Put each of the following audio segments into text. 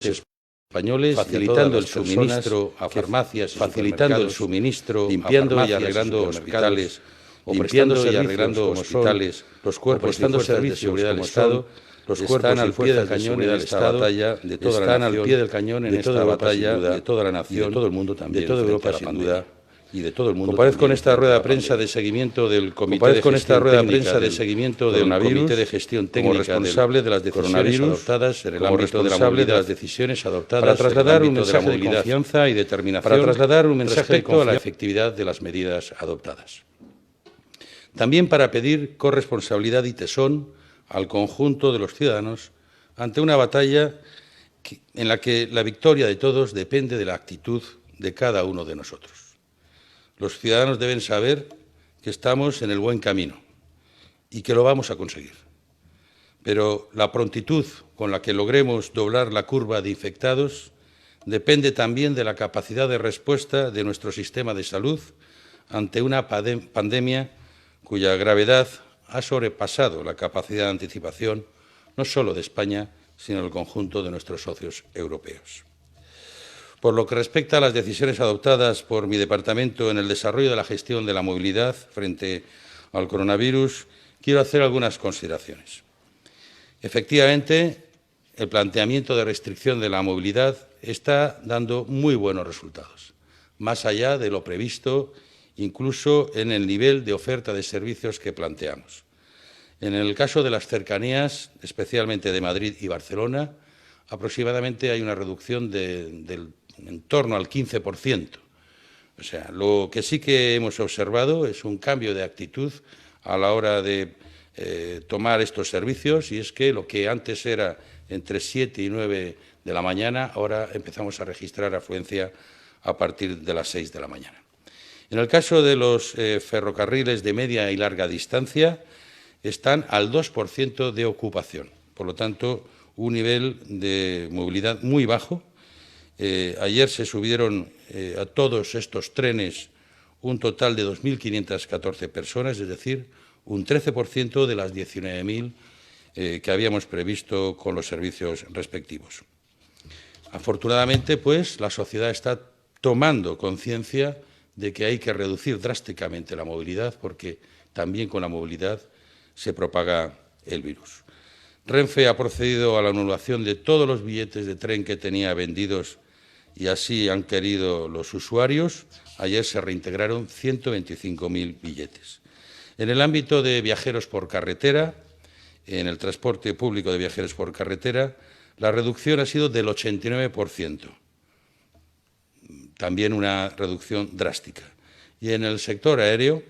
españoles, facilitando el suministro a farmacias, facilitando el suministro, limpiando y arreglando hospitales, limpiando y arreglando hospitales, los cuerpos y fuerzas de seguridad del Estado, los cuerpos al pie del cañón en esta batalla de toda la nación, al pie del cañón en esta batalla de toda la nación, de todo el mundo también, de toda Europa sin duda. Y de todo el mundo. Comparezco en esta rueda de prensa de seguimiento del Comité de Gestión Técnica responsable de las decisiones adoptadas en el ámbito de la movilidad, de las decisiones adoptadas para trasladar un mensaje de confianza y determinación para trasladar un mensaje respecto a la efectividad de las medidas adoptadas. También para pedir corresponsabilidad y tesón al conjunto de los ciudadanos ante una batalla en la que la victoria de todos depende de la actitud de cada uno de nosotros. Los ciudadanos deben saber que estamos en el buen camino y que lo vamos a conseguir. Pero la prontitud con la que logremos doblar la curva de infectados depende también de la capacidad de respuesta de nuestro sistema de salud ante una pandemia cuya gravedad ha sobrepasado la capacidad de anticipación no solo de España, sino del conjunto de nuestros socios europeos. Por lo que respecta a las decisiones adoptadas por mi departamento en el desarrollo de la gestión de la movilidad frente al coronavirus, quiero hacer algunas consideraciones. Efectivamente, el planteamiento de restricción de la movilidad está dando muy buenos resultados, más allá de lo previsto, incluso en el nivel de oferta de servicios que planteamos. En el caso de las cercanías, especialmente de Madrid y Barcelona, aproximadamente hay una reducción del en torno al 15%. O sea, lo que sí que hemos observado es un cambio de actitud a la hora de tomar estos servicios, y es que lo que antes era entre 7 y 9 de la mañana, ahora empezamos a registrar afluencia a partir de las 6 de la mañana. En el caso de los ferrocarriles de media y larga distancia, están al 2% de ocupación. Por lo tanto, un nivel de movilidad muy bajo. Ayer se subieron a todos estos trenes un total de 2.514 personas, es decir, un 13% de las 19.000 que habíamos previsto con los servicios respectivos. Afortunadamente, pues, la sociedad está tomando conciencia de que hay que reducir drásticamente la movilidad, porque también con la movilidad se propaga el virus. Renfe ha procedido a la anulación de todos los billetes de tren que tenía vendidos y así han querido los usuarios. Ayer se reintegraron 125.000 billetes. En el ámbito de viajeros por carretera, en el transporte público de viajeros por carretera, la reducción ha sido del 89%. También una reducción drástica. Y en el sector aéreo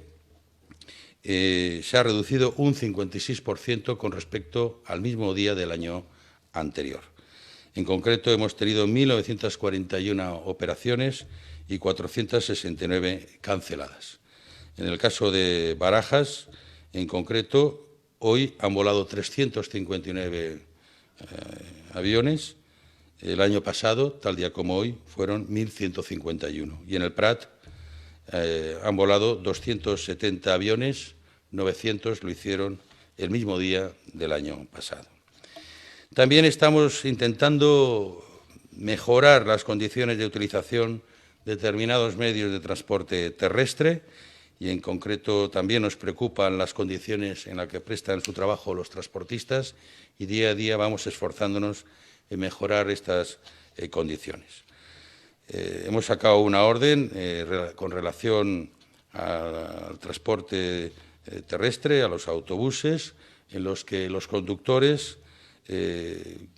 se ha reducido un 56% con respecto al mismo día del año anterior. En concreto, hemos tenido 1.941 operaciones y 469 canceladas. En el caso de Barajas, en concreto, hoy han volado 359 aviones. El año pasado, tal día como hoy, fueron 1.151. Y en el Prat han volado 270 aviones, 900 lo hicieron el mismo día del año pasado. También estamos intentando mejorar las condiciones de utilización de determinados medios de transporte terrestre y, en concreto, también nos preocupan las condiciones en las que prestan su trabajo los transportistas y día a día vamos esforzándonos en mejorar estas condiciones. Hemos sacado una orden con relación al transporte terrestre, a los autobuses, en los que los conductores que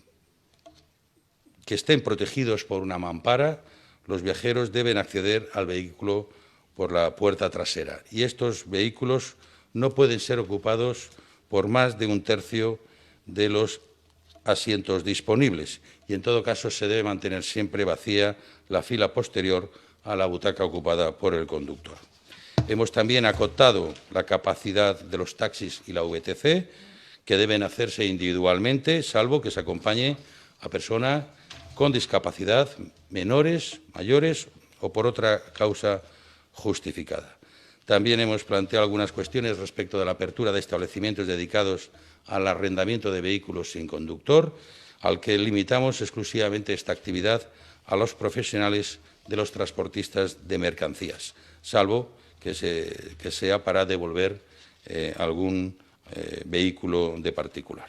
estén protegidos por una mampara, los viajeros deben acceder al vehículo por la puerta trasera. Y estos vehículos no pueden ser ocupados por más de un tercio de los asientos disponibles. Y, en todo caso, se debe mantener siempre vacía la fila posterior a la butaca ocupada por el conductor. Hemos también acotado la capacidad de los taxis y la VTC, que deben hacerse individualmente, salvo que se acompañe a personas con discapacidad, menores, mayores o por otra causa justificada. También hemos planteado algunas cuestiones respecto de la apertura de establecimientos dedicados al arrendamiento de vehículos sin conductor, al que limitamos exclusivamente esta actividad a los profesionales de los transportistas de mercancías, salvo que sea para devolver algún vehículo de particular.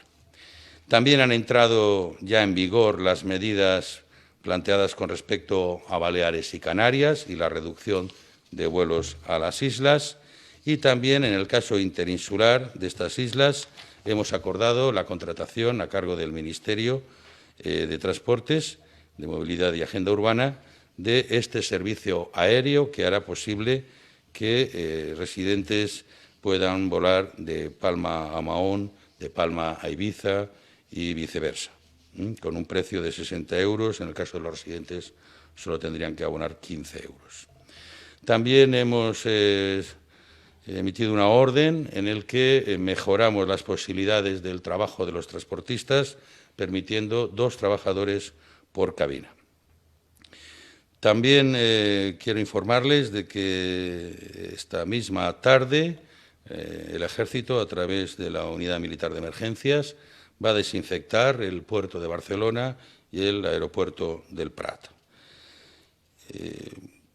También han entrado ya en vigor las medidas planteadas con respecto a Baleares y Canarias y la reducción de vuelos a las islas, y también en el caso interinsular de estas islas hemos acordado la contratación a cargo del Ministerio de Transportes, de Movilidad y Agenda Urbana de este servicio aéreo que hará posible que residentes puedan volar de Palma a Mahón, de Palma a Ibiza y viceversa, con un precio de 60 euros. En el caso de los residentes solo tendrían que abonar 15 euros. También hemos emitido una orden en la que mejoramos las posibilidades del trabajo de los transportistas, permitiendo 2 trabajadores por cabina. También quiero informarles de que esta misma tarde el Ejército, a través de la Unidad Militar de Emergencias, va a desinfectar el puerto de Barcelona y el aeropuerto del Prat.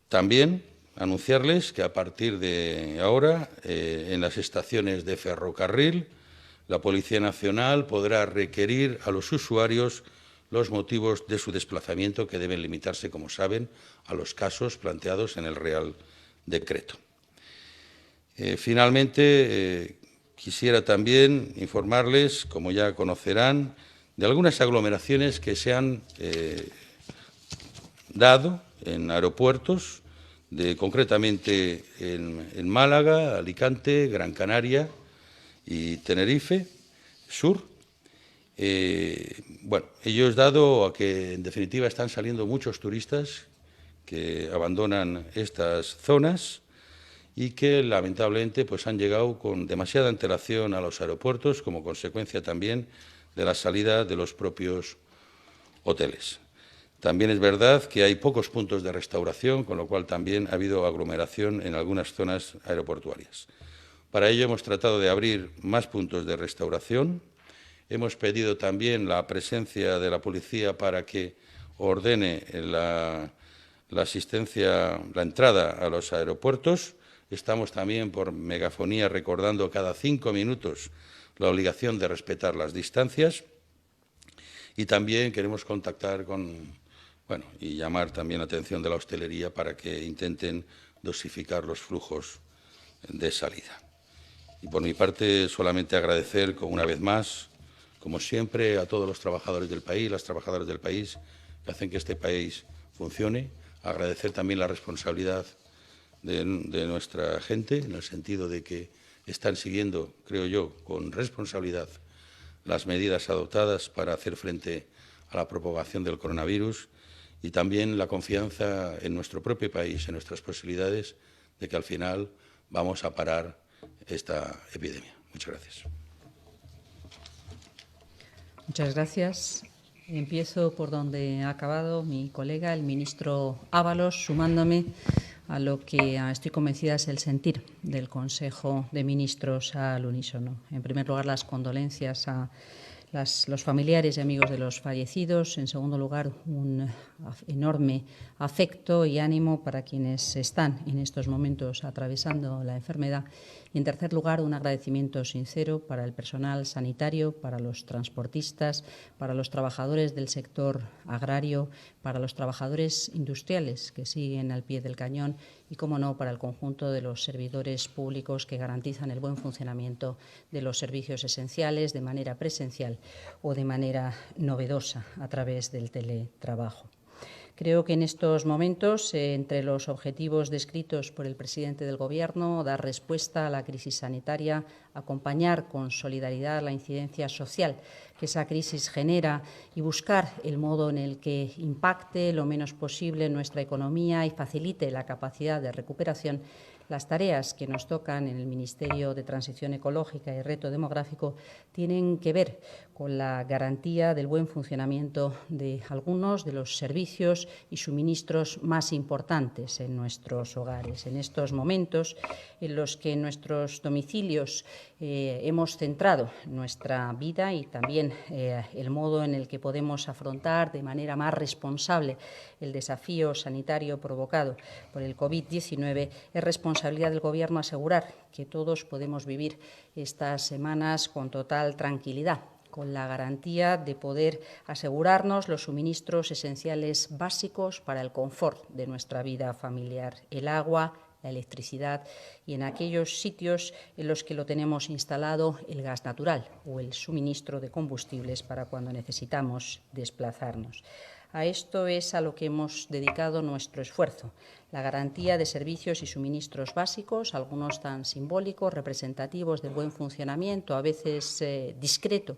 También anunciarles que a partir de ahora, en las estaciones de ferrocarril, la Policía Nacional podrá requerir a los usuarios los motivos de su desplazamiento, que deben limitarse, como saben, a los casos planteados en el Real Decreto. Finalmente, quisiera también informarles, como ya conocerán, de algunas aglomeraciones que se han dado en aeropuertos, concretamente en Málaga, Alicante, Gran Canaria y Tenerife Sur. Bueno, ello es dado a que, en definitiva, están saliendo muchos turistas que abandonan estas zonas y que, lamentablemente, pues han llegado con demasiada antelación a los aeropuertos, como consecuencia también de la salida de los propios hoteles. También es verdad que hay pocos puntos de restauración, con lo cual también ha habido aglomeración en algunas zonas aeroportuarias. Para ello hemos tratado de abrir más puntos de restauración. Hemos pedido también la presencia de la policía para que ordene la asistencia, la entrada a los aeropuertos. Estamos también por megafonía recordando cada 5 minutos la obligación de respetar las distancias, y también queremos contactar y llamar también la atención de la hostelería para que intenten dosificar los flujos de salida. Y por mi parte, solamente agradecer una vez más, como siempre, a todos los trabajadores del país, las trabajadoras del país, que hacen que este país funcione. Agradecer también la responsabilidad de nuestra gente, en el sentido de que están siguiendo, creo yo, con responsabilidad las medidas adoptadas para hacer frente a la propagación del coronavirus, y también la confianza en nuestro propio país, en nuestras posibilidades de que al final vamos a parar esta epidemia. Muchas gracias. Muchas gracias. Empiezo por donde ha acabado mi colega, el ministro Ábalos, sumándome a lo que estoy convencida es el sentir del Consejo de Ministros al unísono. En primer lugar, las condolencias a los familiares y amigos de los fallecidos. En segundo lugar, un enorme afecto y ánimo para quienes están en estos momentos atravesando la enfermedad. Y en tercer lugar, un agradecimiento sincero para el personal sanitario, para los transportistas, para los trabajadores del sector agrario, para los trabajadores industriales que siguen al pie del cañón y, cómo no, para el conjunto de los servidores públicos que garantizan el buen funcionamiento de los servicios esenciales de manera presencial o de manera novedosa a través del teletrabajo. Creo que en estos momentos, entre los objetivos descritos por el presidente del Gobierno, dar respuesta a la crisis sanitaria, acompañar con solidaridad la incidencia social que esa crisis genera y buscar el modo en el que impacte lo menos posible en nuestra economía y facilite la capacidad de recuperación. Las tareas que nos tocan en el Ministerio de Transición Ecológica y Reto Demográfico tienen que ver con la garantía del buen funcionamiento de algunos de los servicios servicios y suministros más importantes en nuestros hogares. En estos momentos en los que en nuestros domicilios hemos centrado nuestra vida y también el modo en el que podemos afrontar de manera más responsable el desafío sanitario provocado por el COVID-19, es responsabilidad del Gobierno asegurar que todos podemos vivir estas semanas con total tranquilidad, con la garantía de poder asegurarnos los suministros esenciales básicos para el confort de nuestra vida familiar, el agua, la electricidad y en aquellos sitios en los que lo tenemos instalado el gas natural o el suministro de combustibles para cuando necesitamos desplazarnos. A esto es a lo que hemos dedicado nuestro esfuerzo, la garantía de servicios y suministros básicos, algunos tan simbólicos, representativos del buen funcionamiento, a veces discreto,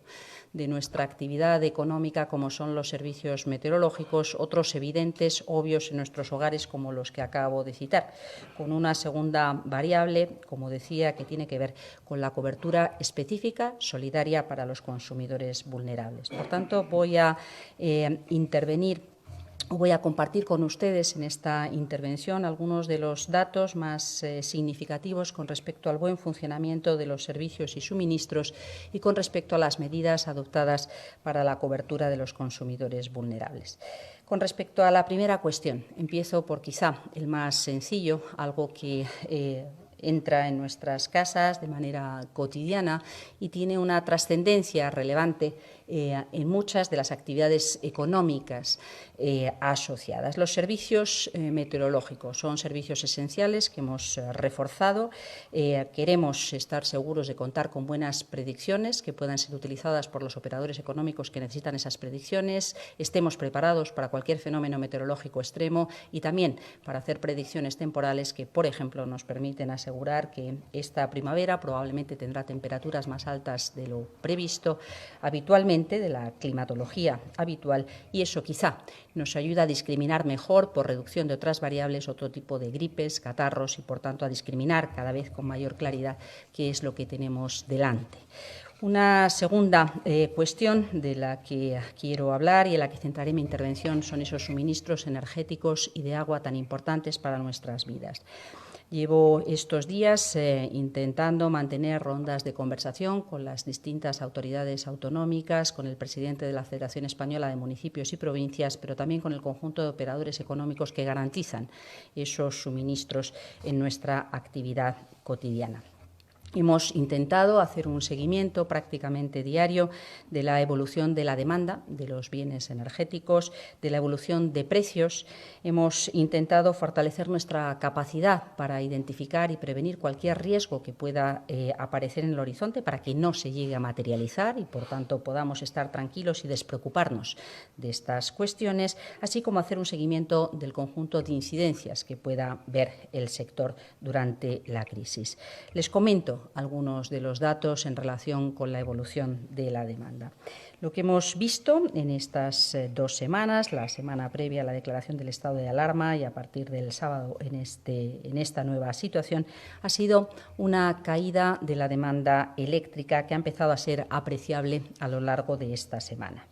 de nuestra actividad económica como son los servicios meteorológicos, otros evidentes, obvios en nuestros hogares como los que acabo de citar, con una segunda variable, como decía, que tiene que ver con la cobertura específica solidaria para los consumidores vulnerables. Por tanto, voy a voy a compartir con ustedes en esta intervención algunos de los datos más significativos con respecto al buen funcionamiento de los servicios y suministros y con respecto a las medidas adoptadas para la cobertura de los consumidores vulnerables. Con respecto a la primera cuestión, empiezo por quizá el más sencillo, algo que entra en nuestras casas de manera cotidiana y tiene una trascendencia relevante en muchas de las actividades económicas asociadas. Los servicios meteorológicos son servicios esenciales que hemos reforzado. Queremos estar seguros de contar con buenas predicciones que puedan ser utilizadas por los operadores económicos que necesitan esas predicciones, estemos preparados para cualquier fenómeno meteorológico extremo y también para hacer predicciones temporales que, por ejemplo, nos permiten asegurar que esta primavera probablemente tendrá temperaturas más altas de lo previsto habitualmente, de la climatología habitual, y eso quizá nos ayuda a discriminar mejor por reducción de otras variables, otro tipo de gripes, catarros y, por tanto, a discriminar cada vez con mayor claridad qué es lo que tenemos delante. Una segunda cuestión de la que quiero hablar y en la que centraré mi intervención son esos suministros energéticos y de agua tan importantes para nuestras vidas. Llevo estos días intentando mantener rondas de conversación con las distintas autoridades autonómicas, con el presidente de la Federación Española de Municipios y Provincias, pero también con el conjunto de operadores económicos que garantizan esos suministros en nuestra actividad cotidiana. Hemos intentado hacer un seguimiento prácticamente diario de la evolución de la demanda de los bienes energéticos, de la evolución de precios. Hemos intentado fortalecer nuestra capacidad para identificar y prevenir cualquier riesgo que pueda aparecer en el horizonte para que no se llegue a materializar y, por tanto, podamos estar tranquilos y despreocuparnos de estas cuestiones, así como hacer un seguimiento del conjunto de incidencias que pueda ver el sector durante la crisis. Les comento algunos de los datos en relación con la evolución de la demanda. Lo que hemos visto en estas 2 semanas, la semana previa a la declaración del estado de alarma y a partir del sábado en esta nueva situación, ha sido una caída de la demanda eléctrica que ha empezado a ser apreciable a lo largo de esta semana.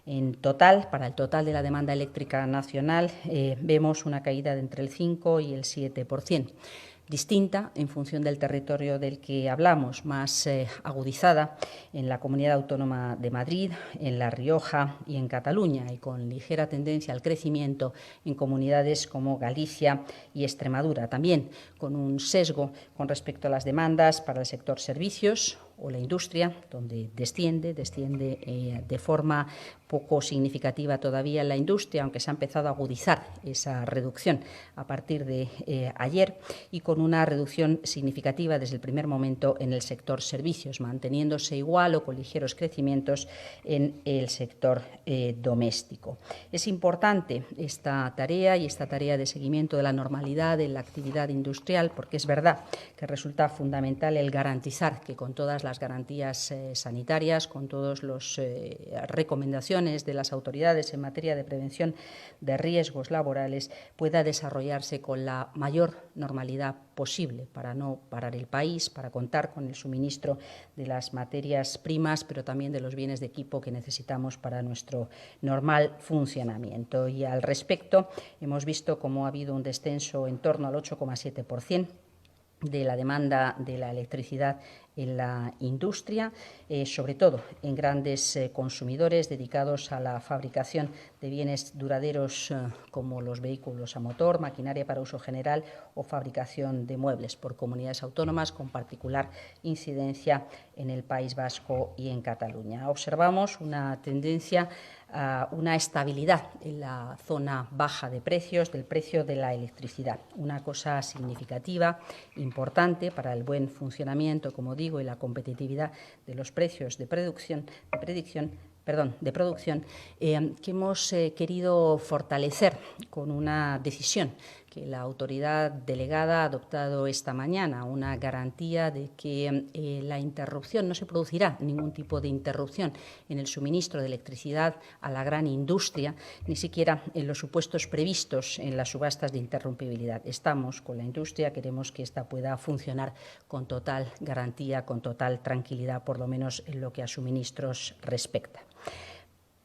En total, para el total de la demanda eléctrica nacional, vemos una caída de entre el 5 y el 7%. Distinta en función del territorio del que hablamos, más agudizada en la Comunidad Autónoma de Madrid, en La Rioja y en Cataluña, y con ligera tendencia al crecimiento en comunidades como Galicia y Extremadura, también con un sesgo con respecto a las demandas para el sector servicios o la industria, donde desciende de forma poco significativa todavía en la industria, aunque se ha empezado a agudizar esa reducción a partir de ayer, y con una reducción significativa desde el primer momento en el sector servicios, manteniéndose igual o con ligeros crecimientos en el sector doméstico. Es importante esta tarea y esta tarea de seguimiento de la normalidad en la actividad industrial, porque es verdad que resulta fundamental el garantizar que con todas las garantías sanitarias, con todas las recomendaciones actuaciones de las autoridades en materia de prevención de riesgos laborales pueda desarrollarse con la mayor normalidad posible para no parar el país, para contar con el suministro de las materias primas, pero también de los bienes de equipo que necesitamos para nuestro normal funcionamiento. Y al respecto, hemos visto cómo ha habido un descenso en torno al 8,7% de la demanda de la electricidad en la industria, sobre todo en grandes consumidores dedicados a la fabricación de bienes duraderos como los vehículos a motor, maquinaria para uso general o fabricación de muebles por comunidades autónomas, con particular incidencia en el País Vasco y en Cataluña. Observamos una tendencia a una estabilidad en la zona baja de precios del precio de la electricidad, una cosa significativa, importante para el buen funcionamiento, como digo, y la competitividad de los precios de producción, que hemos querido fortalecer con una decisión que la autoridad delegada ha adoptado esta mañana, una garantía de que la interrupción, no se producirá ningún tipo de interrupción en el suministro de electricidad a la gran industria, ni siquiera en los supuestos previstos en las subastas de interrumpibilidad. Estamos con la industria, queremos que ésta pueda funcionar con total garantía, con total tranquilidad, por lo menos en lo que a suministros respecta.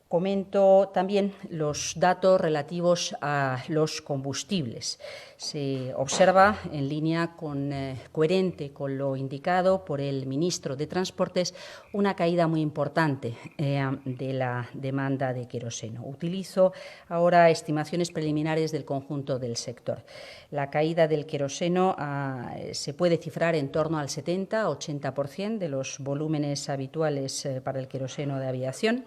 Comento también los datos relativos a los combustibles. Se observa, en línea coherente con lo indicado por el ministro de Transportes, una caída muy importante de la demanda de queroseno. Utilizo ahora estimaciones preliminares del conjunto del sector. La caída del queroseno se puede cifrar en torno al 70-80% de los volúmenes habituales para el queroseno de aviación.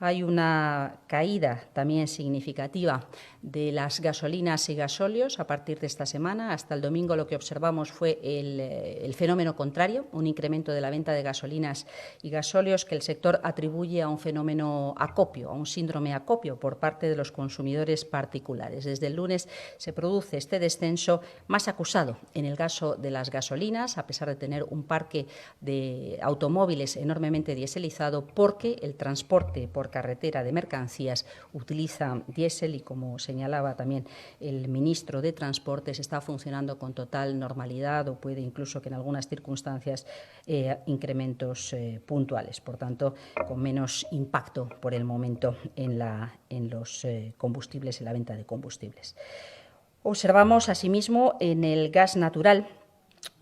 Hay una caída también significativa de las gasolinas y gasóleos a partir de esta semana. Hasta el domingo lo que observamos fue el fenómeno contrario, un incremento de la venta de gasolinas y gasóleos que el sector atribuye a un fenómeno acopio, a un síndrome acopio por parte de los consumidores particulares. Desde el lunes se produce este descenso más acusado en el caso de las gasolinas, a pesar de tener un parque de automóviles enormemente dieselizado, porque el transporte por carretera de mercancías utiliza diésel y, como señalaba también el ministro de Transportes, está funcionando con total normalidad o puede incluso que en algunas circunstancias incrementos puntuales, por tanto con menos impacto por el momento en los combustibles, en la venta de combustibles. Observamos asimismo en el gas natural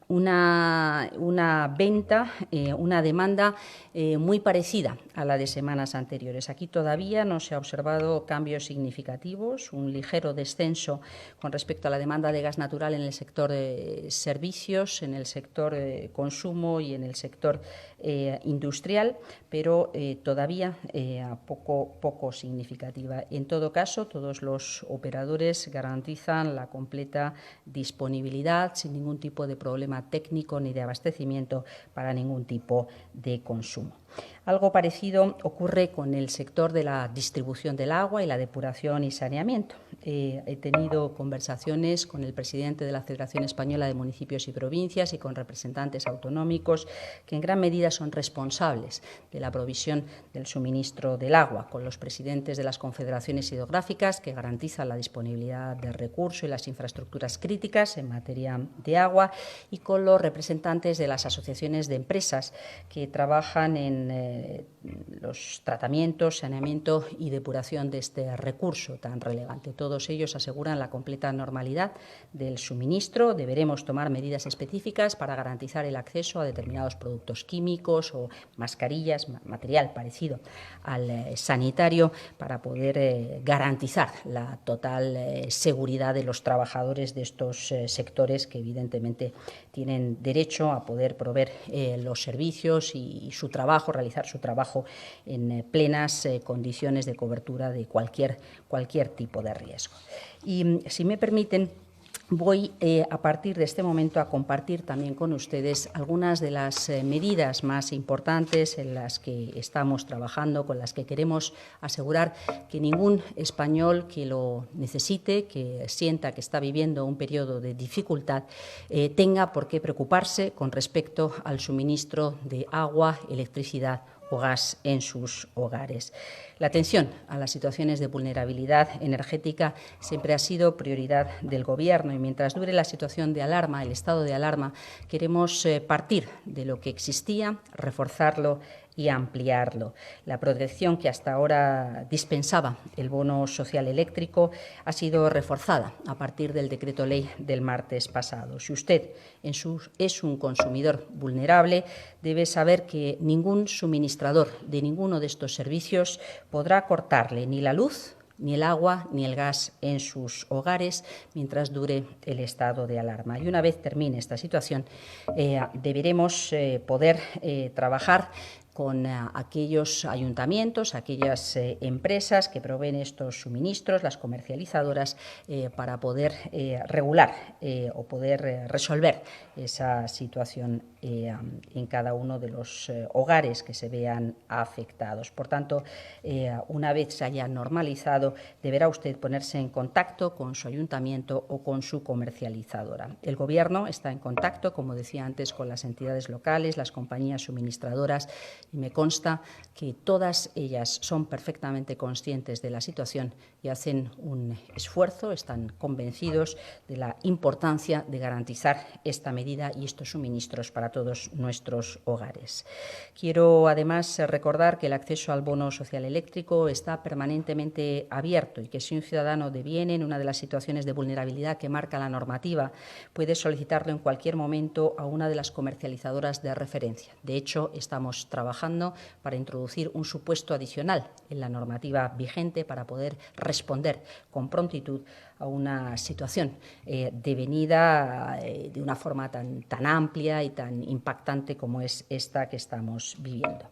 una venta, una demanda muy parecida a la de semanas anteriores. Aquí todavía no se ha observado cambios significativos, un ligero descenso con respecto a la demanda de gas natural en el sector servicios, en el sector consumo y en el sector industrial, pero todavía poco significativa. En todo caso, todos los operadores garantizan la completa disponibilidad sin ningún tipo de problema técnico ni de abastecimiento para ningún tipo de consumo. Algo parecido ocurre con el sector de la distribución del agua y la depuración y saneamiento. He tenido conversaciones con el presidente de la Federación Española de Municipios y Provincias y con representantes autonómicos que en gran medida son responsables de la provisión del suministro del agua, con los presidentes de las confederaciones hidrográficas que garantizan la disponibilidad del recurso y las infraestructuras críticas en materia de agua y con los representantes de las asociaciones de empresas que trabajan en los tratamientos, saneamiento y depuración de este recurso tan relevante. Todos ellos aseguran la completa normalidad del suministro. Deberemos tomar medidas específicas para garantizar el acceso a determinados productos químicos o mascarillas, material parecido al sanitario, para poder garantizar la total seguridad de los trabajadores de estos sectores que evidentemente tienen derecho a poder proveer los servicios y su trabajo, realizar su trabajo en plenas condiciones de cobertura de cualquier tipo de riesgo. Y si me permiten, voy a partir de este momento a compartir también con ustedes algunas de las medidas más importantes en las que estamos trabajando, con las que queremos asegurar que ningún español que lo necesite, que sienta que está viviendo un periodo de dificultad, tenga por qué preocuparse con respecto al suministro de agua, electricidad o gas en sus hogares. La atención a las situaciones de vulnerabilidad energética siempre ha sido prioridad del Gobierno y mientras dure la situación de alarma, el estado de alarma, queremos partir de lo que existía, reforzarlo y ampliarlo. La protección que hasta ahora dispensaba el bono social eléctrico ha sido reforzada a partir del decreto ley del martes pasado. Si usted es un consumidor vulnerable, debe saber que ningún suministrador de ninguno de estos servicios podrá cortarle ni la luz, ni el agua ni el gas en sus hogares mientras dure el estado de alarma. Y una vez termine esta situación, deberemos poder trabajar con aquellos ayuntamientos, aquellas empresas que proveen estos suministros, las comercializadoras, para poder regular o poder resolver esa situación en cada uno de los hogares que se vean afectados. Por tanto, una vez se haya normalizado, deberá usted ponerse en contacto con su ayuntamiento o con su comercializadora. El Gobierno está en contacto, como decía antes, con las entidades locales, las compañías suministradoras, y me consta que todas ellas son perfectamente conscientes de la situación y hacen un esfuerzo, están convencidos de la importancia de garantizar esta medida y estos suministros para todos nuestros hogares. Quiero además recordar que el acceso al bono social eléctrico está permanentemente abierto y que si un ciudadano deviene en una de las situaciones de vulnerabilidad que marca la normativa, puede solicitarlo en cualquier momento a una de las comercializadoras de referencia. De hecho, estamos trabajando para introducir un supuesto adicional en la normativa vigente para poder responder con prontitud a una situación devenida de una forma tan amplia y tan impactante como es esta que estamos viviendo.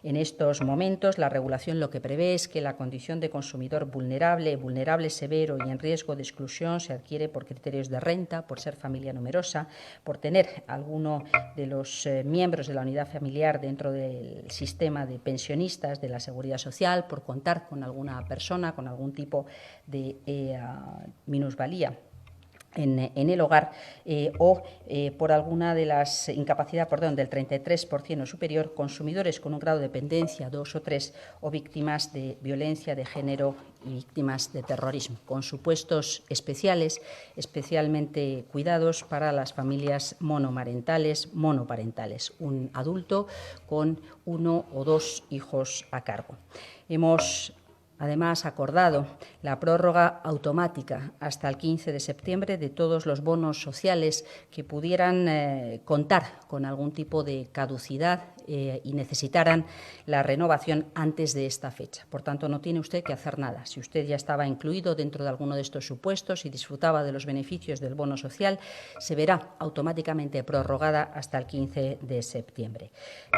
En estos momentos, la regulación lo que prevé es que la condición de consumidor vulnerable severo y en riesgo de exclusión se adquiere por criterios de renta, por ser familia numerosa, por tener alguno de los miembros de la unidad familiar dentro del sistema de pensionistas de la Seguridad Social, por contar con alguna persona con algún tipo de minusvalía en el hogar o por alguna de las incapacidad del 33% o superior, consumidores con un grado de dependencia 2 o 3 o víctimas de violencia de género y víctimas de terrorismo, con supuestos especiales, especialmente cuidados para las familias monomarentales, monoparentales, un adulto con 1 o 2 hijos a cargo. Hemos además acordado la prórroga automática hasta el 15 de septiembre de todos los bonos sociales que pudieran contar con algún tipo de caducidad y necesitaran la renovación antes de esta fecha. Por tanto, no tiene usted que hacer nada. Si usted ya estaba incluido dentro de alguno de estos supuestos y disfrutaba de los beneficios del bono social, se verá automáticamente prorrogada hasta el 15 de septiembre.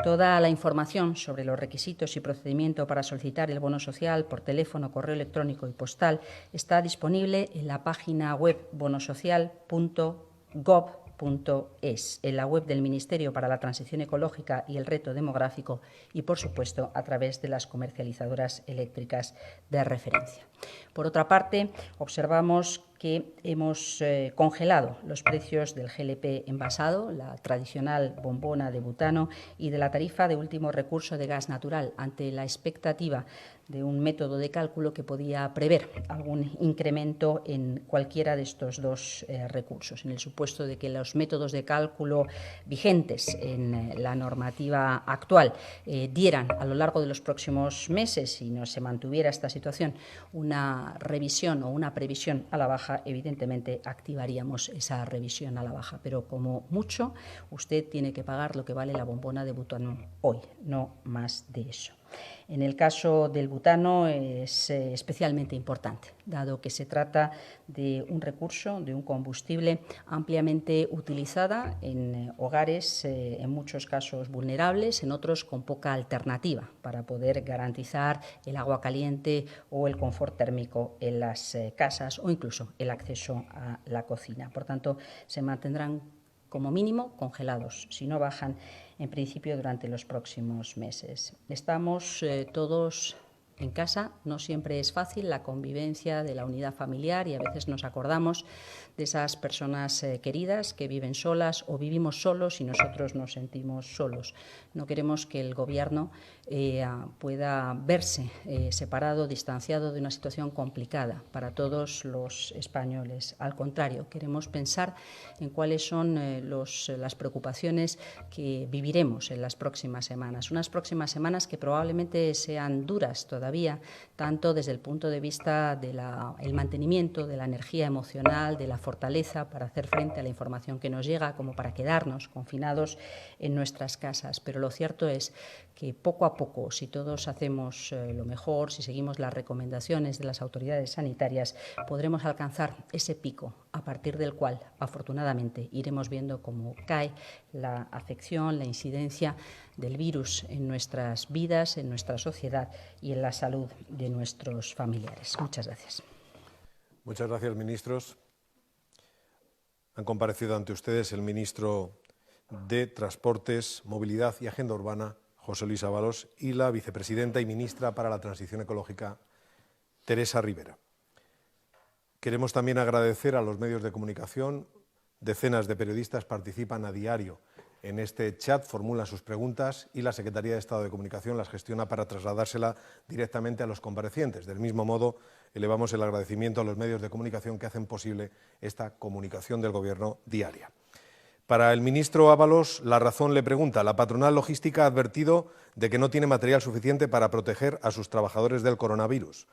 Toda la información sobre los requisitos y procedimiento para solicitar el bono social por teléfono, correo electrónico y postal está disponible en la página web bonosocial.gov.es, en la web del Ministerio para la Transición Ecológica y el Reto Demográfico y, por supuesto, a través de las comercializadoras eléctricas de referencia. Por otra parte, observamos que hemos congelado los precios del GLP envasado, la tradicional bombona de butano, y de la tarifa de último recurso de gas natural, ante la expectativa de un método de cálculo que podía prever algún incremento en cualquiera de estos dos recursos. En el supuesto de que los métodos de cálculo vigentes en la normativa actual dieran a lo largo de los próximos meses y no se mantuviera esta situación una revisión o una previsión a la baja, evidentemente activaríamos esa revisión a la baja. Pero como mucho, usted tiene que pagar lo que vale la bombona de butano hoy, no más de eso. En el caso del butano es especialmente importante, dado que se trata de un recurso, de un combustible ampliamente utilizada en hogares, en muchos casos vulnerables, en otros con poca alternativa para poder garantizar el agua caliente o el confort térmico en las casas o incluso el acceso a la cocina. Por tanto, se mantendrán como mínimo congelados, si no bajan en principio durante los próximos meses. Estamos todos en casa. No siempre es fácil la convivencia de la unidad familiar y a veces nos acordamos de esas personas queridas que viven solas o vivimos solos y nosotros nos sentimos solos. No queremos que el Gobierno pueda verse separado, distanciado de una situación complicada para todos los españoles. Al contrario, queremos pensar en cuáles son las preocupaciones que viviremos en las próximas semanas. Unas próximas semanas que probablemente sean duras todavía, tanto desde el punto de vista del mantenimiento de la energía emocional, de la fortaleza para hacer frente a la información que nos llega, como para quedarnos confinados en nuestras casas. Pero lo cierto es que poco a poco, si todos hacemos lo mejor, si seguimos las recomendaciones de las autoridades sanitarias, podremos alcanzar ese pico a partir del cual, afortunadamente, iremos viendo cómo cae la afección, la incidencia del virus en nuestras vidas, en nuestra sociedad y en la salud de nuestros familiares. Muchas gracias. Muchas gracias, ministros. Han comparecido ante ustedes el ministro de Transportes, Movilidad y Agenda Urbana, José Luis Ábalos, y la vicepresidenta y ministra para la Transición Ecológica, Teresa Ribera. Queremos también agradecer a los medios de comunicación. Decenas de periodistas participan a diario en este chat, formulan sus preguntas y la Secretaría de Estado de Comunicación las gestiona para trasladársela directamente a los comparecientes. Del mismo modo, elevamos el agradecimiento a los medios de comunicación que hacen posible esta comunicación del Gobierno diaria. Para el ministro Ábalos, La Razón le pregunta: la patronal logística ha advertido de que no tiene material suficiente para proteger a sus trabajadores del coronavirus.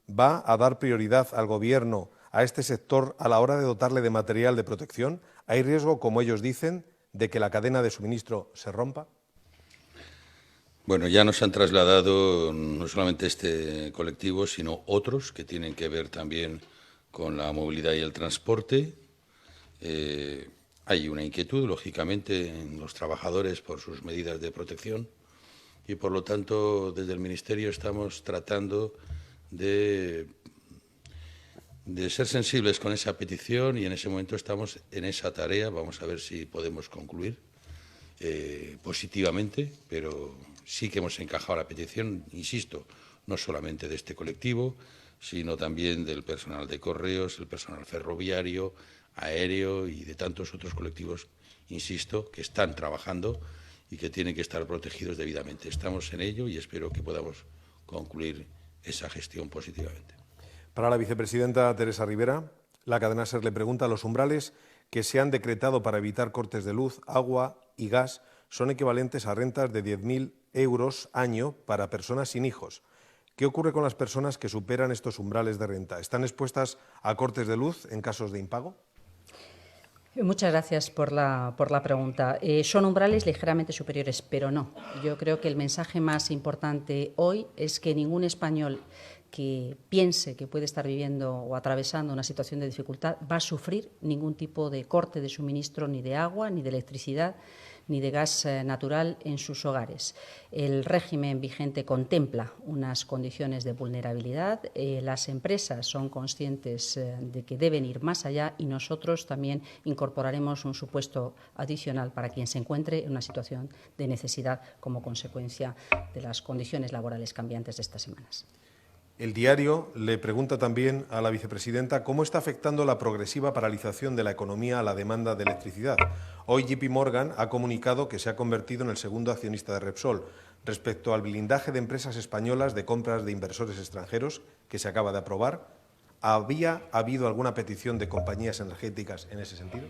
¿Va a dar prioridad al Gobierno a este sector a la hora de dotarle de material de protección? ¿Hay riesgo, como ellos dicen, de que la cadena de suministro se rompa? Bueno, ya nos han trasladado no solamente este colectivo, sino otros que tienen que ver también con la movilidad y el transporte. Hay una inquietud, lógicamente, en los trabajadores por sus medidas de protección y, por lo tanto, desde el Ministerio estamos tratando de ser sensibles con esa petición y en ese momento estamos en esa tarea. Vamos a ver si podemos concluir positivamente, pero sí que hemos encajado la petición, insisto, no solamente de este colectivo, sino también del personal de correos, el personal ferroviario, aéreo y de tantos otros colectivos, insisto, que están trabajando y que tienen que estar protegidos debidamente. Estamos en ello y espero que podamos concluir esa gestión positivamente. Para la vicepresidenta Teresa Ribera, la cadena SER le pregunta: los umbrales que se han decretado para evitar cortes de luz, agua y gas son equivalentes a rentas de 10.000 euros año para personas sin hijos. ¿Qué ocurre con las personas que superan estos umbrales de renta? ¿Están expuestas a cortes de luz en casos de impago? Muchas gracias por la pregunta. Son umbrales ligeramente superiores, pero no. Yo creo que el mensaje más importante hoy es que ningún español que piense que puede estar viviendo o atravesando una situación de dificultad va a sufrir ningún tipo de corte de suministro ni de agua, ni de electricidad, ni de gas natural en sus hogares. El régimen vigente contempla unas condiciones de vulnerabilidad. Las empresas son conscientes de que deben ir más allá y nosotros también incorporaremos un supuesto adicional para quien se encuentre en una situación de necesidad como consecuencia de las condiciones laborales cambiantes de estas semanas. El diario le pregunta también a la vicepresidenta cómo está afectando la progresiva paralización de la economía a la demanda de electricidad. Hoy JP Morgan ha comunicado que se ha convertido en el segundo accionista de Repsol. Respecto al blindaje de empresas españolas de compras de inversores extranjeros que se acaba de aprobar, ¿había habido alguna petición de compañías energéticas en ese sentido?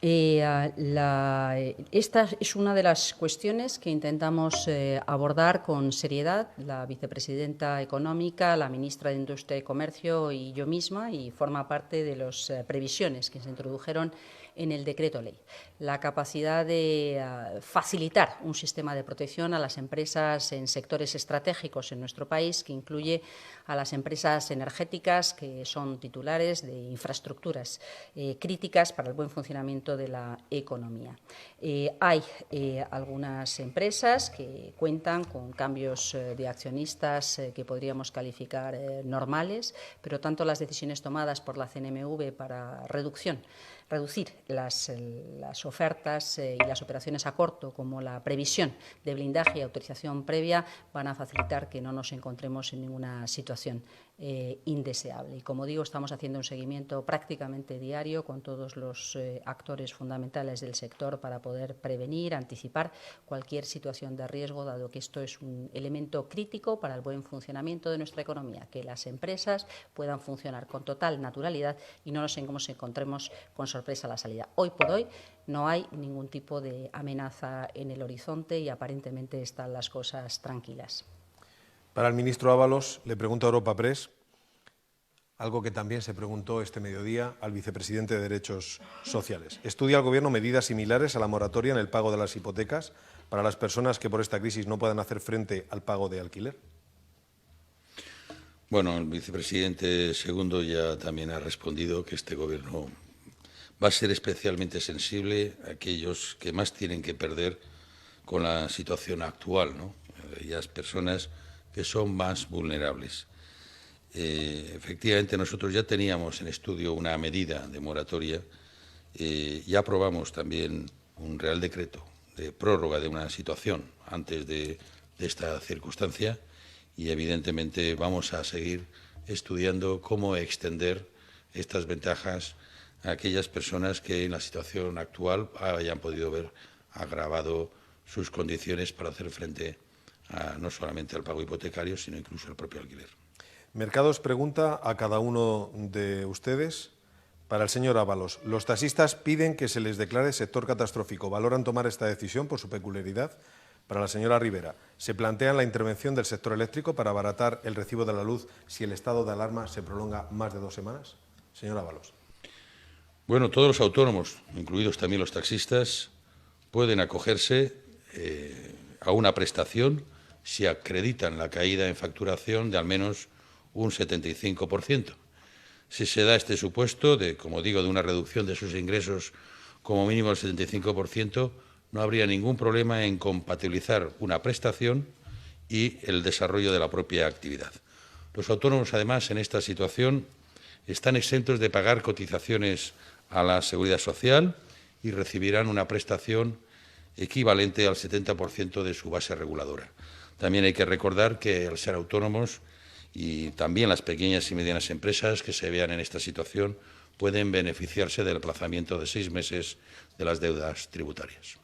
Esta es una de las cuestiones que intentamos abordar con seriedad la vicepresidenta económica, la ministra de Industria y Comercio y yo misma, y forma parte de las previsiones que se introdujeron en el decreto ley. La capacidad de facilitar un sistema de protección a las empresas en sectores estratégicos en nuestro país, que incluye a las empresas energéticas que son titulares de infraestructuras críticas para el buen funcionamiento de la economía. Hay algunas empresas que cuentan con cambios de accionistas que podríamos calificar normales, pero tanto las decisiones tomadas por la CNMV para reducir las ofertas y las operaciones a corto, como la previsión de blindaje y autorización previa, van a facilitar que no nos encontremos en ninguna situación indeseable. Y, como digo, estamos haciendo un seguimiento prácticamente diario con todos los actores fundamentales del sector para poder prevenir, anticipar cualquier situación de riesgo, dado que esto es un elemento crítico para el buen funcionamiento de nuestra economía, que las empresas puedan funcionar con total naturalidad y no nos encontremos con sorpresa a la salida. Hoy por hoy no hay ningún tipo de amenaza en el horizonte y aparentemente están las cosas tranquilas. Para el ministro Ábalos, le pregunto a Europa Press algo que también se preguntó este mediodía al vicepresidente de Derechos Sociales. ¿Estudia el Gobierno medidas similares a la moratoria en el pago de las hipotecas para las personas que por esta crisis no puedan hacer frente al pago de alquiler? Bueno, el vicepresidente segundo ya también ha respondido que este Gobierno va a ser especialmente sensible a aquellos que más tienen que perder con la situación actual, ¿no? Aquellas personas que son más vulnerables. Efectivamente, nosotros ya teníamos en estudio una medida de moratoria, ya aprobamos también un Real Decreto de prórroga de una situación antes de esta circunstancia y, evidentemente, vamos a seguir estudiando cómo extender estas ventajas a aquellas personas que en la situación actual hayan podido ver agravado sus condiciones para hacer frente no solamente al pago hipotecario, sino incluso al propio alquiler. Mercados pregunta a cada uno de ustedes. Para el señor Ábalos, los taxistas piden que se les declare sector catastrófico. ¿Valoran tomar esta decisión por su peculiaridad? Para la señora Rivera, ¿se plantea la intervención del sector eléctrico para abaratar el recibo de la luz si el estado de alarma se prolonga más de 2 semanas? Señor Ábalos. Bueno, todos los autónomos, incluidos también los taxistas, pueden acogerse a una prestación si acreditan la caída en facturación de al menos un 75%. Si se da este supuesto de, como digo, de una reducción de sus ingresos como mínimo el 75%, no habría ningún problema en compatibilizar una prestación y el desarrollo de la propia actividad. Los autónomos, además, en esta situación están exentos de pagar cotizaciones a la Seguridad Social y recibirán una prestación equivalente al 70% de su base reguladora. También hay que recordar que, al ser autónomos, y también las pequeñas y medianas empresas que se vean en esta situación pueden beneficiarse del aplazamiento de 6 meses de las deudas tributarias.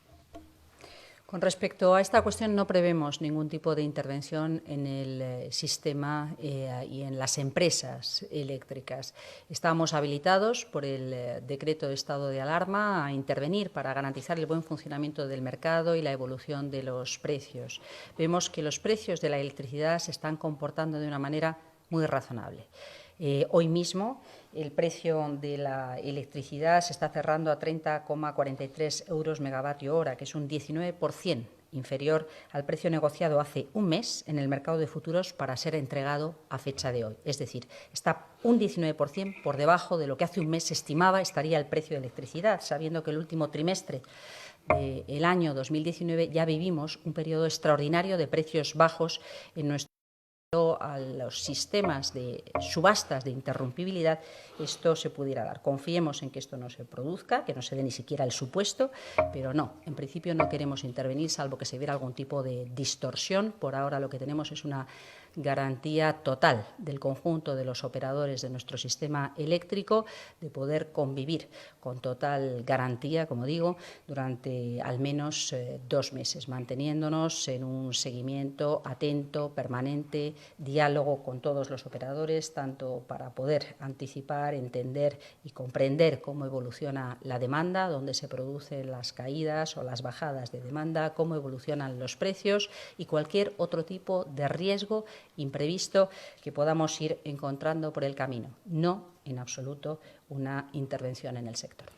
Con respecto a esta cuestión, no prevemos ningún tipo de intervención en el sistema y en las empresas eléctricas. Estamos habilitados por el decreto de estado de alarma a intervenir para garantizar el buen funcionamiento del mercado y la evolución de los precios. Vemos que los precios de la electricidad se están comportando de una manera muy razonable. Hoy mismo el precio de la electricidad se está cerrando a 30,43 euros megavatio hora, que es un 19% inferior al precio negociado hace un mes en el mercado de futuros para ser entregado a fecha de hoy. Es decir, está un 19% por debajo de lo que hace un mes se estimaba estaría el precio de electricidad, sabiendo que el último trimestre del año 2019 ya vivimos un periodo extraordinario de precios bajos en nuestro a los sistemas de subastas de interrumpibilidad, esto se pudiera dar. Confiemos en que esto no se produzca, que no se dé ni siquiera el supuesto, pero no, en principio no queremos intervenir salvo que se viera algún tipo de distorsión. Por ahora lo que tenemos es una garantía total del conjunto de los operadores de nuestro sistema eléctrico de poder convivir con total garantía, como digo, durante al menos 2 meses, manteniéndonos en un seguimiento atento, permanente, diálogo con todos los operadores, tanto para poder anticipar, entender y comprender cómo evoluciona la demanda, dónde se producen las caídas o las bajadas de demanda, cómo evolucionan los precios y cualquier otro tipo de riesgo imprevisto que podamos ir encontrando por el camino. No, en absoluto, una intervención en el sector.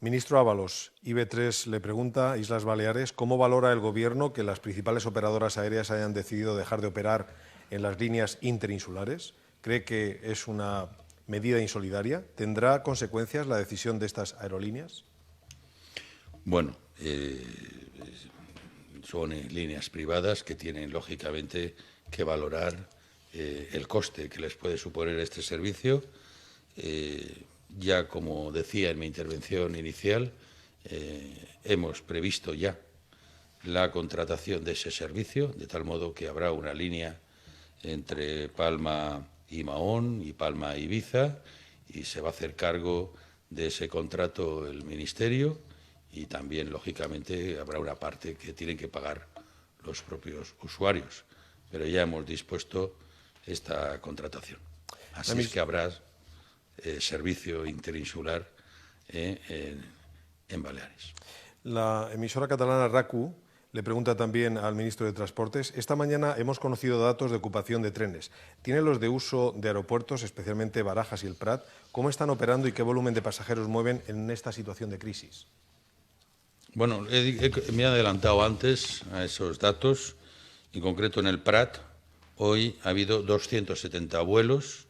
Ministro Ábalos, IB3 le pregunta, Islas Baleares, ¿cómo valora el Gobierno que las principales operadoras aéreas hayan decidido dejar de operar en las líneas interinsulares? ¿Cree que es una medida insolidaria? ¿Tendrá consecuencias la decisión de estas aerolíneas? Bueno, son líneas privadas que tienen, lógicamente, que valorar el coste que les puede suponer este servicio. ya como decía en mi intervención inicial, hemos previsto ya la contratación de ese servicio, de tal modo que habrá una línea entre Palma y Mahón y Palma y Ibiza, y se va a hacer cargo de ese contrato el Ministerio, y también, lógicamente, habrá una parte que tienen que pagar los propios usuarios. Pero ya hemos dispuesto esta contratación. Así es que habrá servicio interinsular en Baleares. La emisora catalana RACU le pregunta también al ministro de Transportes. Esta mañana hemos conocido datos de ocupación de trenes. ¿Tienen los de uso de aeropuertos, especialmente Barajas y el Prat? ¿Cómo están operando y qué volumen de pasajeros mueven en esta situación de crisis? Bueno, me he adelantado antes a esos datos. En concreto, en el Prat, hoy ha habido 270 vuelos.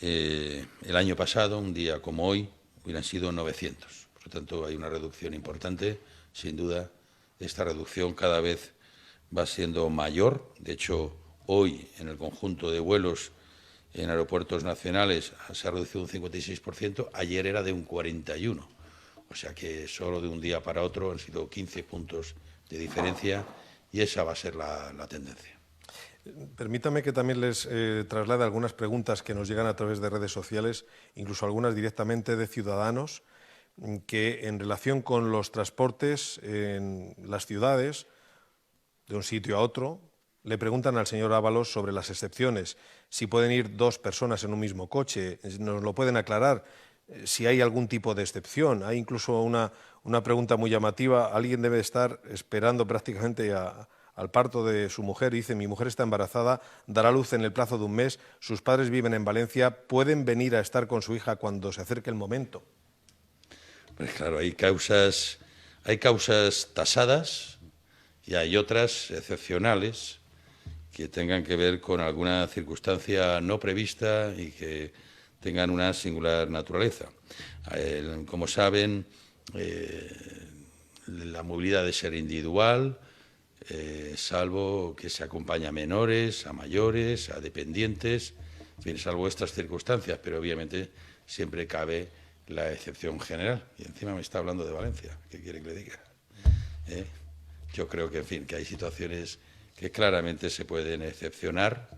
El año pasado, un día como hoy, hubieran sido 900. Por lo tanto, hay una reducción importante. Sin duda, esta reducción cada vez va siendo mayor. De hecho, hoy, en el conjunto de vuelos en aeropuertos nacionales, se ha reducido un 56%. Ayer era de un 41%. O sea que solo de un día para otro han sido 15 puntos de diferencia, y esa va a ser la tendencia. Permítame que también les traslade algunas preguntas que nos llegan a través de redes sociales, incluso algunas directamente de ciudadanos, que en relación con los transportes en las ciudades, de un sitio a otro, le preguntan al señor Ábalos sobre las excepciones, si pueden ir dos personas en un mismo coche, nos lo pueden aclarar, si hay algún tipo de excepción. Hay incluso una pregunta muy llamativa, alguien debe estar esperando prácticamente al parto de su mujer, dice: mi mujer está embarazada, dará luz en el plazo de un mes, sus padres viven en Valencia, ¿pueden venir a estar con su hija cuando se acerque el momento? Pues claro, hay causas tasadas y hay otras excepcionales que tengan que ver con alguna circunstancia no prevista y que tengan una singular naturaleza. Como saben, la movilidad debe ser individual, salvo que se acompañe a menores, a mayores, a dependientes, en fin, salvo estas circunstancias, pero obviamente siempre cabe la excepción general. Y encima me está hablando de Valencia, ¿qué quiere que le diga? Yo creo que, en fin, que hay situaciones que claramente se pueden excepcionar,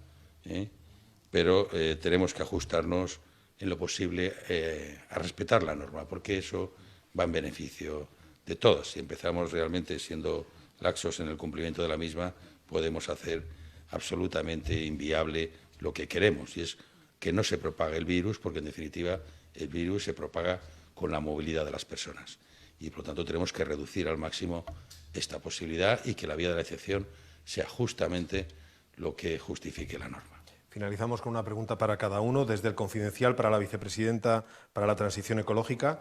pero tenemos que ajustarnos en lo posible a respetar la norma, porque eso va en beneficio de todos. Si empezamos realmente siendo laxos en el cumplimiento de la misma, podemos hacer absolutamente inviable lo que queremos, y es que no se propague el virus, porque en definitiva el virus se propaga con la movilidad de las personas. Y por lo tanto tenemos que reducir al máximo esta posibilidad y que la vía de la excepción sea justamente lo que justifique la norma. Finalizamos con una pregunta para cada uno, desde el Confidencial para la vicepresidenta para la Transición Ecológica.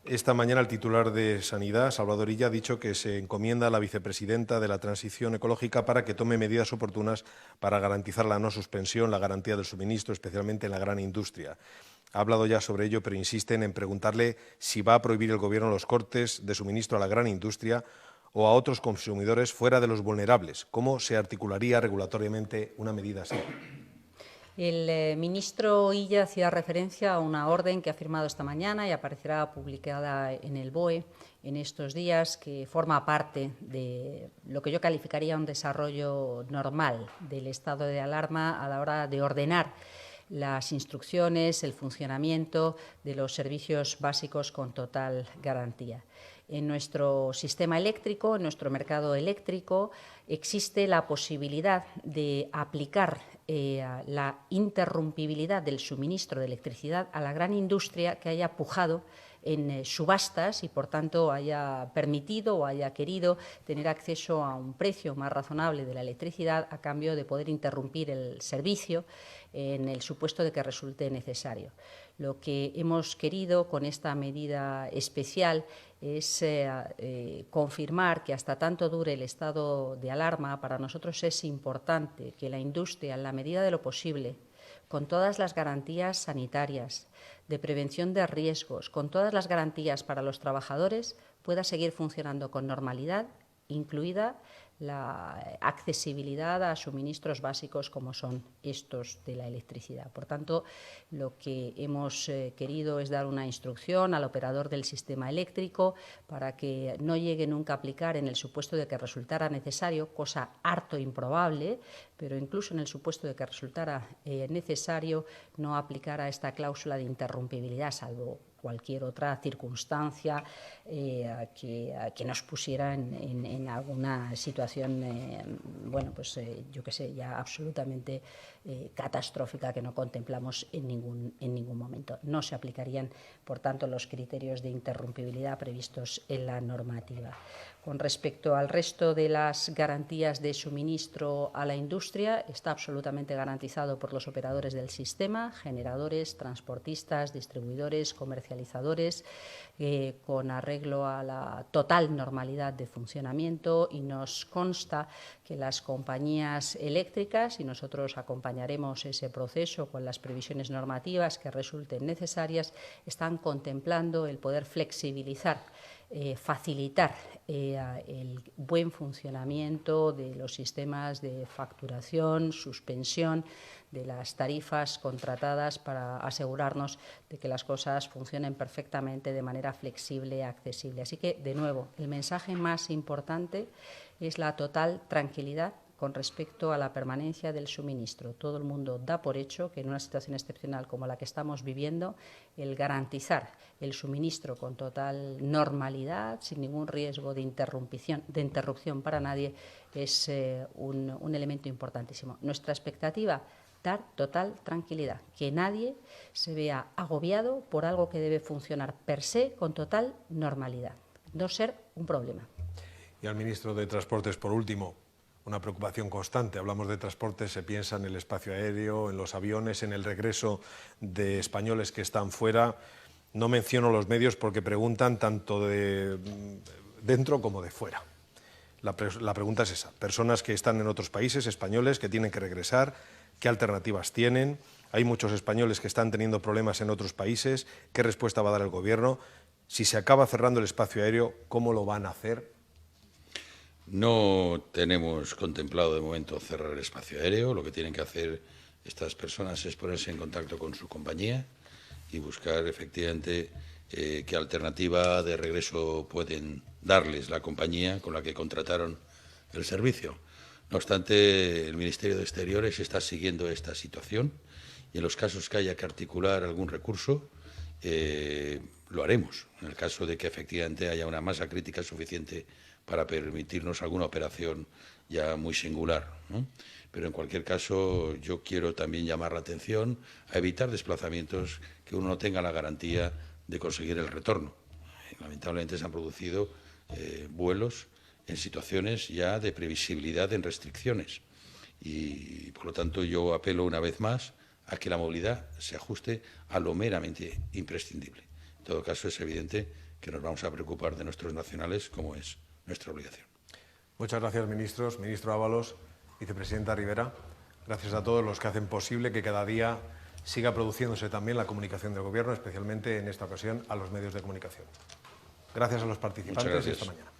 Esta mañana el titular de Sanidad, Salvador Illa, ha dicho que se encomienda a la vicepresidenta de la Transición Ecológica para que tome medidas oportunas para garantizar la no suspensión, la garantía del suministro, especialmente en la gran industria. Ha hablado ya sobre ello, pero insisten en preguntarle si va a prohibir el Gobierno los cortes de suministro a la gran industria o a otros consumidores fuera de los vulnerables. ¿Cómo se articularía regulatoriamente una medida así? El ministro Illa hacía referencia a una orden que ha firmado esta mañana y aparecerá publicada en el BOE en estos días, que forma parte de lo que yo calificaría un desarrollo normal del estado de alarma a la hora de ordenar las instrucciones, el funcionamiento de los servicios básicos con total garantía. En nuestro sistema eléctrico, en nuestro mercado eléctrico, existe la posibilidad de aplicar la interrumpibilidad del suministro de electricidad a la gran industria que haya pujado en subastas y, por tanto, haya permitido o haya querido tener acceso a un precio más razonable de la electricidad a cambio de poder interrumpir el servicio en el supuesto de que resulte necesario. Lo que hemos querido con esta medida especial es confirmar que hasta tanto dure el estado de alarma, para nosotros es importante que la industria, en la medida de lo posible, con todas las garantías sanitarias, de prevención de riesgos, con todas las garantías para los trabajadores, pueda seguir funcionando con normalidad, incluida la accesibilidad a suministros básicos como son estos de la electricidad. Por tanto, lo que hemos querido es dar una instrucción al operador del sistema eléctrico para que no llegue nunca a aplicar, en el supuesto de que resultara necesario, cosa harto improbable, pero incluso en el supuesto de que resultara necesario, no aplicara esta cláusula de interrumpibilidad, salvo cualquier otra circunstancia que nos pusiera en alguna situación, yo qué sé, ya absolutamente catastrófica que no contemplamos en ningún momento. No se aplicarían, por tanto, los criterios de interrumpibilidad previstos en la normativa. Con respecto al resto de las garantías de suministro a la industria, está absolutamente garantizado por los operadores del sistema, generadores, transportistas, distribuidores, comercializadores, con arreglo a la total normalidad de funcionamiento, y nos consta que las compañías eléctricas, y nosotros acompañaremos ese proceso con las previsiones normativas que resulten necesarias, están contemplando el poder flexibilizar, facilitar el buen funcionamiento de los sistemas de facturación, suspensión de las tarifas contratadas, para asegurarnos de que las cosas funcionen perfectamente de manera flexible y accesible. Así que, de nuevo, el mensaje más importante es la total tranquilidad con respecto a la permanencia del suministro. Todo el mundo da por hecho que en una situación excepcional como la que estamos viviendo, el garantizar el suministro con total normalidad, sin ningún riesgo de interrupción para nadie, es un elemento importantísimo. Nuestra expectativa, dar total tranquilidad, que nadie se vea agobiado por algo que debe funcionar per se con total normalidad, no ser un problema. Y al ministro de Transportes, por último, una preocupación constante. Hablamos de transporte, se piensa en el espacio aéreo, en los aviones, en el regreso de españoles que están fuera. No menciono los medios porque preguntan tanto de dentro como de fuera. La pregunta es esa. Personas que están en otros países, españoles, que tienen que regresar, ¿qué alternativas tienen? Hay muchos españoles que están teniendo problemas en otros países. ¿Qué respuesta va a dar el Gobierno? Si se acaba cerrando el espacio aéreo, ¿cómo lo van a hacer? No tenemos contemplado de momento cerrar el espacio aéreo. Lo que tienen que hacer estas personas es ponerse en contacto con su compañía y buscar efectivamente qué alternativa de regreso pueden darles la compañía con la que contrataron el servicio. No obstante, el Ministerio de Exteriores está siguiendo esta situación y en los casos que haya que articular algún recurso, lo haremos. En el caso de que efectivamente haya una masa crítica suficiente para permitirnos alguna operación ya muy singular, ¿no? Pero en cualquier caso yo quiero también llamar la atención a evitar desplazamientos que uno no tenga la garantía de conseguir el retorno. Lamentablemente se han producido vuelos en situaciones ya de previsibilidad en restricciones y por lo tanto yo apelo una vez más a que la movilidad se ajuste a lo meramente imprescindible. En todo caso es evidente que nos vamos a preocupar de nuestros nacionales como es nuestra obligación. Muchas gracias, ministros. Ministro Ábalos, vicepresidenta Rivera, gracias a todos los que hacen posible que cada día siga produciéndose también la comunicación del Gobierno, especialmente en esta ocasión a los medios de comunicación. Gracias a los participantes y hasta mañana.